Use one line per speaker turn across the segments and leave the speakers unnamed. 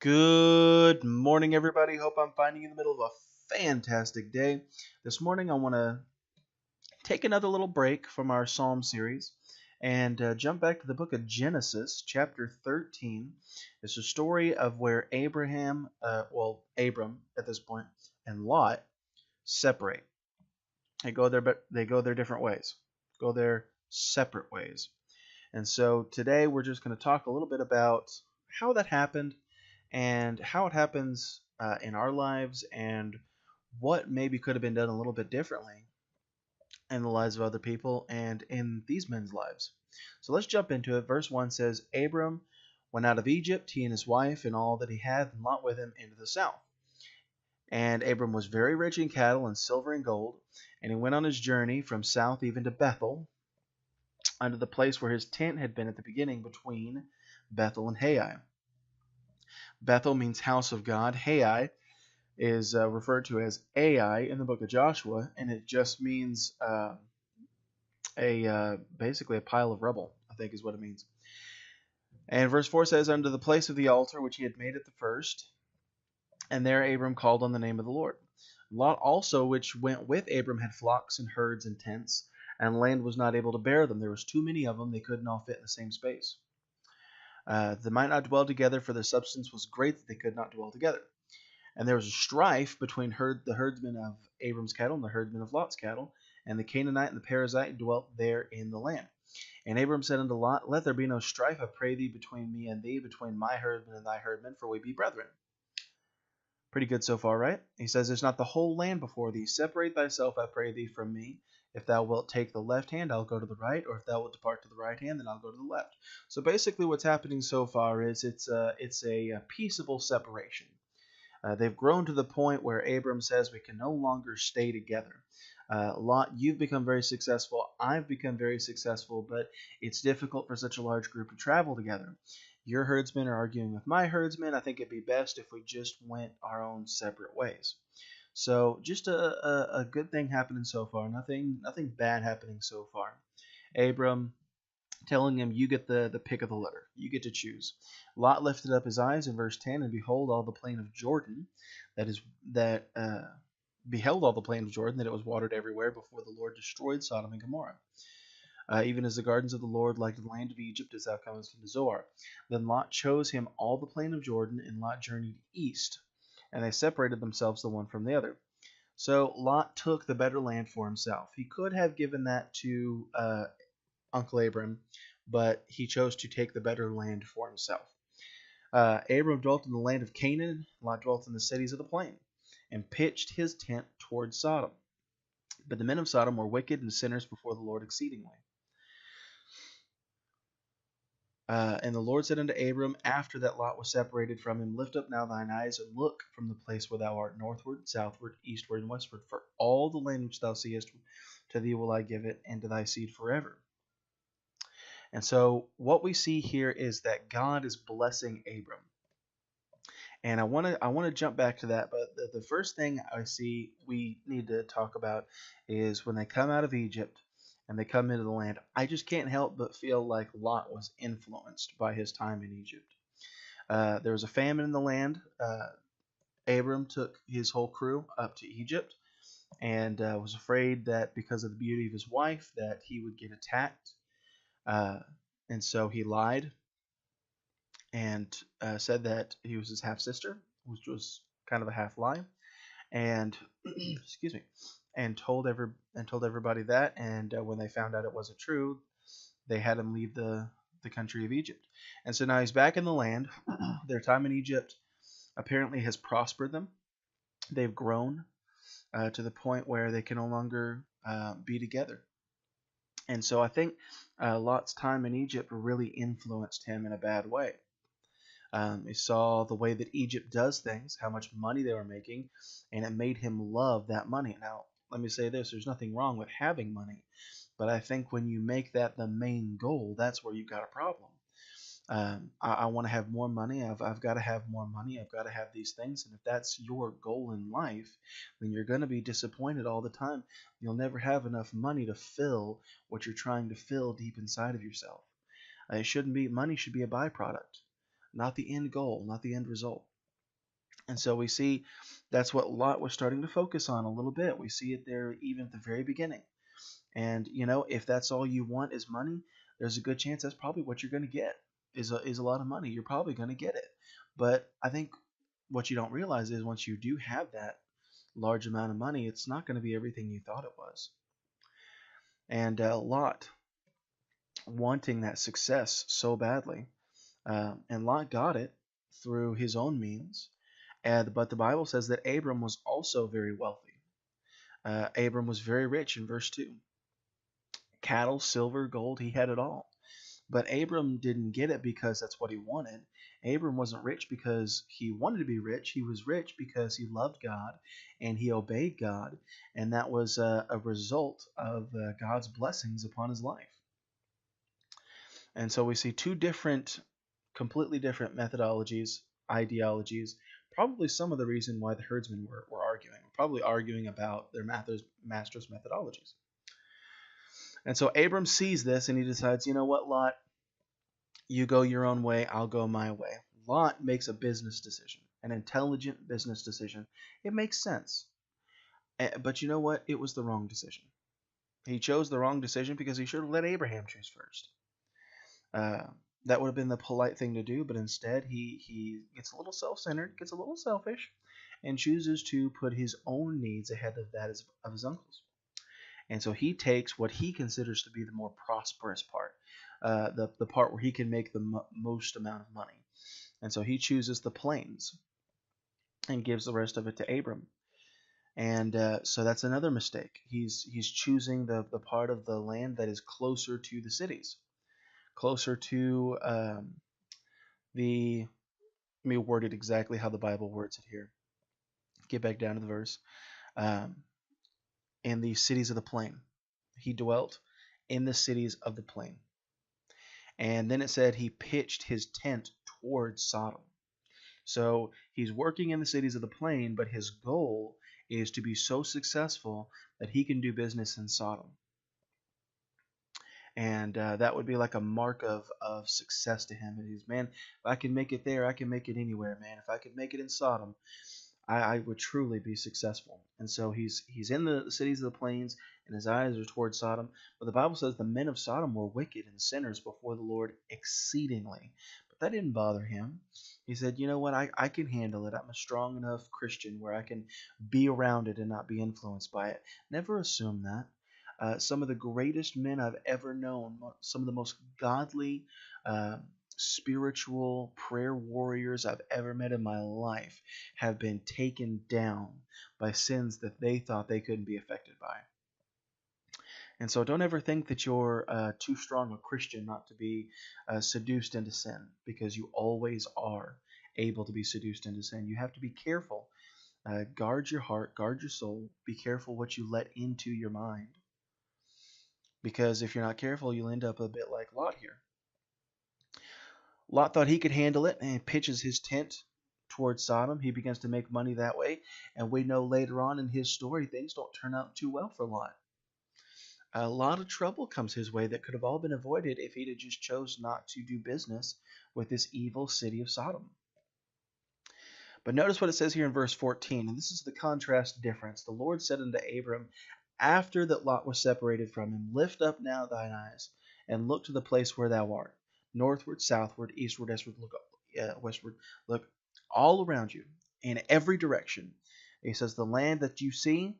Good morning, everybody. Hope I'm finding you in the middle of a fantastic day. This morning, I want to take another little break from our Psalm series and jump back to the book of Genesis, chapter 13. It's a story of where Abram at this point, and Lot separate. They go their different ways, go their separate ways. And so today, we're just going to talk a little bit about how that happened and how it happens in our lives and what maybe could have been done a little bit differently in the lives of other people and in these men's lives. So let's jump into it. Verse 1 says, Abram went out of Egypt, he and his wife, and all that he had, and Lot with him into the south. And Abram was very rich in cattle and silver and gold, and he went on his journey from south even to Bethel, unto the place where his tent had been at the beginning between Bethel and Hai. Bethel means house of God. Hai is referred to as Ai in the book of Joshua, and it just means basically a pile of rubble, I think is what it means. And verse 4 says, Unto the place of the altar which he had made at the first, and there Abram called on the name of the Lord. Lot also, which went with Abram, had flocks and herds and tents, and land was not able to bear them. There was too many of them, they couldn't all fit in the same space. They might not dwell together, for their substance was great that they could not dwell together. And there was a strife between the herdsmen of Abram's cattle and the herdsmen of Lot's cattle, and the Canaanite and the Perizzite dwelt there in the land. And Abram said unto Lot, Let there be no strife, I pray thee, between me and thee, between my herdmen and thy herdmen, for we be brethren. Pretty good so far, right? He says, There's not the whole land before thee. Separate thyself, I pray thee, from me. If thou wilt take the left hand, I'll go to the right, or if thou wilt depart to the right hand, then I'll go to the left. So basically what's happening so far is it's a peaceable separation. They've grown to the point where Abram says we can no longer stay together. Lot, you've become very successful. I've become very successful, but it's difficult for such a large group to travel together. Your herdsmen are arguing with my herdsmen. I think it'd be best if we just went our own separate ways. So just a good thing happening so far. Nothing bad happening so far. Abram telling him, You get the pick of the litter. You get to choose. Lot lifted up his eyes in verse 10, and behold, all the plain of Jordan, beheld all the plain of Jordan, that it was watered everywhere before the Lord destroyed Sodom and Gomorrah. Even as the gardens of the Lord, like the land of Egypt, as thou comest into Zoar. Then Lot chose him all the plain of Jordan, and Lot journeyed east, and they separated themselves the one from the other. So Lot took the better land for himself. He could have given that to Uncle Abram, but he chose to take the better land for himself. Abram dwelt in the land of Canaan, Lot dwelt in the cities of the plain, and pitched his tent toward Sodom. But the men of Sodom were wicked and sinners before the Lord exceedingly. And the Lord said unto Abram, after that Lot was separated from him, Lift up now thine eyes, and look from the place where thou art, northward, southward, eastward, and westward. For all the land which thou seest, to thee will I give it, and to thy seed forever. And so what we see here is that God is blessing Abram. And I want to jump back to that, but the first thing I see we need to talk about is when they come out of Egypt and they come into the land. I just can't help but feel like Lot was influenced by his time in Egypt. There was a famine in the land. Abram took his whole crew up to Egypt and was afraid that because of the beauty of his wife that he would get attacked. And so he lied and said that he was his half sister, which was kind of a half lie, and excuse me, and told everybody that. And when they found out it wasn't true, they had him leave the country of Egypt. And so now he's back in the land. Their time in Egypt apparently has prospered them. They've grown to the point where they can no longer be together. And so I think Lot's time in Egypt really influenced him in a bad way. He saw the way that Egypt does things, how much money they were making, and it made him love that money. Now, let me say this, there's nothing wrong with having money, but I think when you make that the main goal, that's where you've got a problem. I want to have more money. I've got to have more money. I've got to have these things. And if that's your goal in life, then you're going to be disappointed all the time. You'll never have enough money to fill what you're trying to fill deep inside of yourself. Money should be a byproduct, not the end goal, not the end result. And so we see that's what Lot was starting to focus on a little bit. We see it there even at the very beginning. And if that's all you want is money, there's a good chance that's probably what you're going to get is a lot of money. You're probably going to get it. But I think what you don't realize is once you do have that large amount of money, it's not going to be everything you thought it was. And Lot wanting that success so badly, and Lot got it through his own means. But the Bible says that Abram was also very wealthy. Abram was very rich in verse 2. Cattle, silver, gold, he had it all. But Abram didn't get it because that's what he wanted. Abram wasn't rich because he wanted to be rich. He was rich because he loved God and he obeyed God. And that was a result of God's blessings upon his life. And so we see two completely different methodologies, ideologies. Probably some of the reason why the herdsmen were arguing. Probably arguing about their master's methodologies. And so Abram sees this and he decides, you know what, Lot, you go your own way, I'll go my way. Lot makes a business decision, an intelligent business decision. It makes sense. But you know what? It was the wrong decision. He chose the wrong decision because he should have let Abraham choose first. That would have been the polite thing to do, but instead he gets a little self-centered, gets a little selfish, and chooses to put his own needs ahead of that of his uncle's. And so he takes what he considers to be the more prosperous part, the part where he can make the most amount of money. And so he chooses the plains and gives the rest of it to Abram. And so that's another mistake. He's choosing the part of the land that is closer to the cities, closer to let me word it exactly how the Bible words it here. Get back down to the verse. In the cities of the plain. He dwelt in the cities of the plain. And then it said he pitched his tent towards Sodom. So he's working in the cities of the plain, but his goal is to be so successful that he can do business in Sodom. And that would be like a mark of success to him. And he's, man, if I can make it there, I can make it anywhere, man. If I could make it in Sodom, I would truly be successful. And so he's in the cities of the plains, and his eyes are towards Sodom. But the Bible says the men of Sodom were wicked and sinners before the Lord exceedingly. But that didn't bother him. He said, you know what, I can handle it. I'm a strong enough Christian where I can be around it and not be influenced by it. Never assume that. Some of the greatest men I've ever known, some of the most godly, spiritual prayer warriors I've ever met in my life have been taken down by sins that they thought they couldn't be affected by. And so don't ever think that you're too strong a Christian not to be seduced into sin, because you always are able to be seduced into sin. You have to be careful. Guard your heart, guard your soul. Be careful what you let into your mind. Because if you're not careful, you'll end up a bit like Lot here. Lot thought he could handle it and pitches his tent towards Sodom. He begins to make money that way. And we know later on in his story, things don't turn out too well for Lot. A lot of trouble comes his way that could have all been avoided if he'd have just chose not to do business with this evil city of Sodom. But notice what it says here in verse 14, and this is the contrast difference. The Lord said unto Abram, after that Lot was separated from him, lift up now thine eyes, and look to the place where thou art. Northward, southward, eastward, westward. Look all around you, in every direction. He says, the land that you see,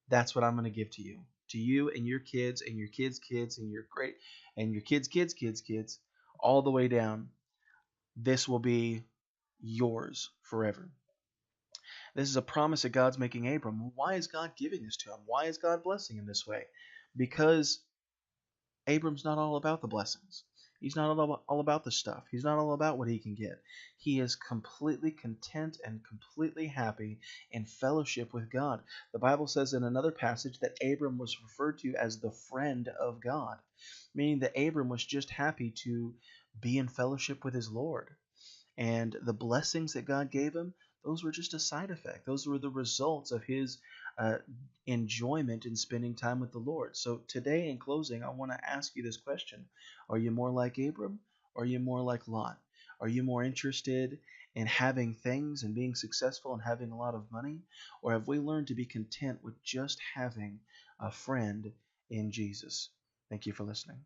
that's what I'm going to give to you and your kids and your kids' kids and your kids' kids, all the way down. This will be yours forever. This is a promise that God's making Abram. Why is God giving this to him? Why is God blessing him this way? Because Abram's not all about the blessings. He's not all about the stuff. He's not all about what he can get. He is completely content and completely happy in fellowship with God. The Bible says in another passage that Abram was referred to as the friend of God, meaning that Abram was just happy to be in fellowship with his Lord. And the blessings that God gave him, those were just a side effect. Those were the results of his enjoyment in spending time with the Lord. So today, in closing, I want to ask you this question. Are you more like Abram, or are you more like Lot? Are you more interested in having things and being successful and having a lot of money? Or have we learned to be content with just having a friend in Jesus? Thank you for listening.